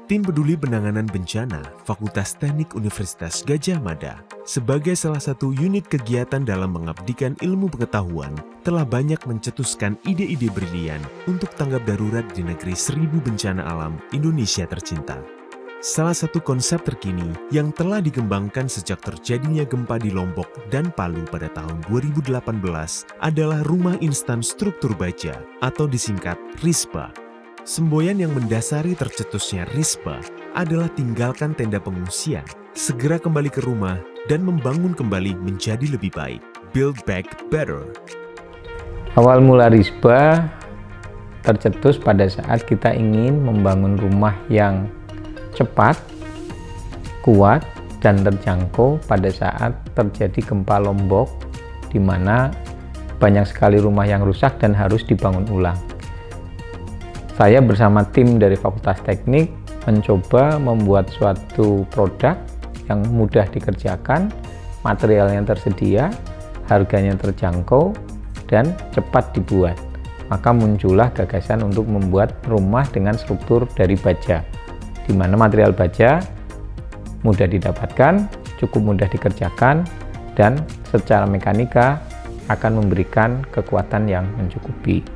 Tim Peduli Penanganan Bencana Fakultas Teknik Universitas Gadjah Mada sebagai salah satu unit kegiatan dalam mengabdikan ilmu pengetahuan telah banyak mencetuskan ide-ide brilian untuk tanggap darurat di negeri 1000 bencana alam Indonesia tercinta. Salah satu konsep terkini yang telah dikembangkan sejak terjadinya gempa di Lombok dan Palu pada tahun 2018 adalah Rumah Instan Struktur Baja atau disingkat RISBA. Semboyan yang mendasari tercetusnya RISBA adalah tinggalkan tenda pengungsian, segera kembali ke rumah, dan membangun kembali menjadi lebih baik. Build back better. Awal mula RISBA tercetus pada saat kita ingin membangun rumah yang cepat, kuat, dan terjangkau pada saat terjadi gempa Lombok, di mana banyak sekali rumah yang rusak dan harus dibangun ulang. Saya bersama tim dari Fakultas Teknik mencoba membuat suatu produk yang mudah dikerjakan, materialnya tersedia, harganya terjangkau, dan cepat dibuat. Maka muncullah gagasan untuk membuat rumah dengan struktur dari baja, di mana material baja mudah didapatkan, cukup mudah dikerjakan, dan secara mekanika akan memberikan kekuatan yang mencukupi.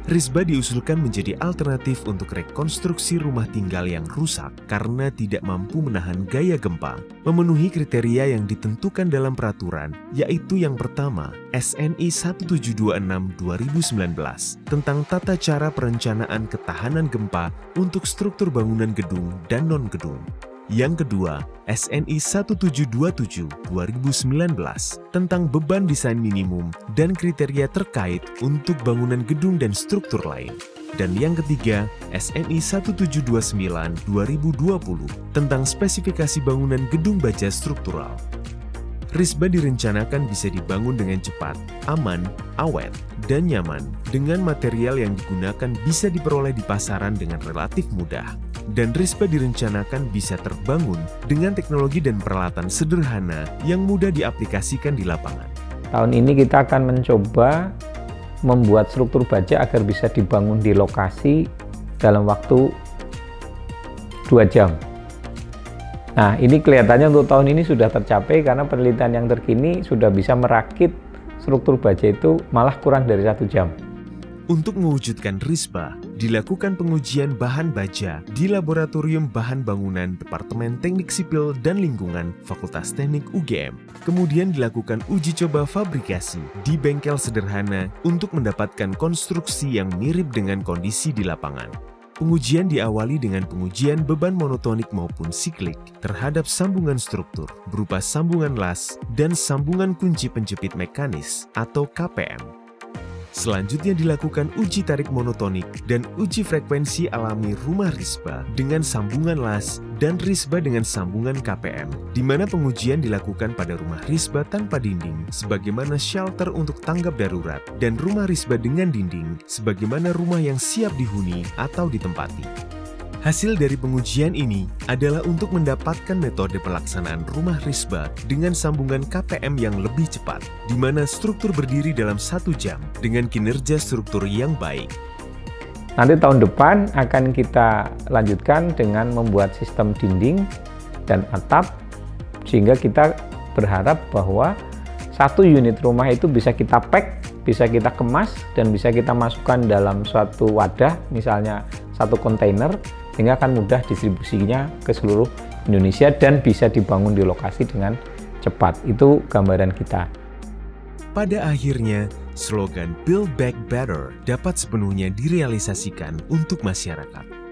RISBA diusulkan menjadi alternatif untuk rekonstruksi rumah tinggal yang rusak karena tidak mampu menahan gaya gempa, memenuhi kriteria yang ditentukan dalam peraturan, yaitu yang pertama, SNI 1726/2019 tentang tata cara perencanaan ketahanan gempa untuk struktur bangunan gedung dan non-gedung. Yang kedua, SNI 1727/2019 tentang beban desain minimum dan kriteria terkait untuk bangunan gedung dan struktur lain. Dan yang ketiga, SNI 1729/2020 tentang spesifikasi bangunan gedung baja struktural. RISBA direncanakan bisa dibangun dengan cepat, aman, awet, dan nyaman dengan material yang digunakan bisa diperoleh di pasaran dengan relatif mudah. Dan RISBA direncanakan bisa terbangun dengan teknologi dan peralatan sederhana yang mudah diaplikasikan di lapangan. Tahun ini kita akan mencoba membuat struktur baja agar bisa dibangun di lokasi dalam waktu 2 jam. Nah, ini kelihatannya untuk tahun ini sudah tercapai karena penelitian yang terkini sudah bisa merakit struktur baja itu malah kurang dari 1 jam. Untuk mewujudkan RISBA, dilakukan pengujian bahan baja di Laboratorium Bahan Bangunan Departemen Teknik Sipil dan Lingkungan Fakultas Teknik UGM. Kemudian dilakukan uji coba fabrikasi di bengkel sederhana untuk mendapatkan konstruksi yang mirip dengan kondisi di lapangan. Pengujian diawali dengan pengujian beban monotonik maupun siklik terhadap sambungan struktur berupa sambungan las dan sambungan kunci penjepit mekanis atau KPM. Selanjutnya dilakukan uji tarik monotonik dan uji frekuensi alami rumah RISBA dengan sambungan las dan RISBA dengan sambungan KPM, di mana pengujian dilakukan pada rumah RISBA tanpa dinding sebagaimana shelter untuk tanggap darurat dan rumah RISBA dengan dinding sebagaimana rumah yang siap dihuni atau ditempati. Hasil dari pengujian ini adalah untuk mendapatkan metode pelaksanaan rumah RISBA dengan sambungan KPM yang lebih cepat, di mana struktur berdiri dalam 1 jam dengan kinerja struktur yang baik. Nanti tahun depan akan kita lanjutkan dengan membuat sistem dinding dan atap, sehingga kita berharap bahwa 1 unit rumah itu bisa kita pack, bisa kita kemas, dan bisa kita masukkan dalam suatu wadah, misalnya 1 kontainer, sehingga akan mudah distribusinya ke seluruh Indonesia dan bisa dibangun di lokasi dengan cepat. Itu gambaran kita. Pada akhirnya, slogan Build Back Better dapat sepenuhnya direalisasikan untuk masyarakat.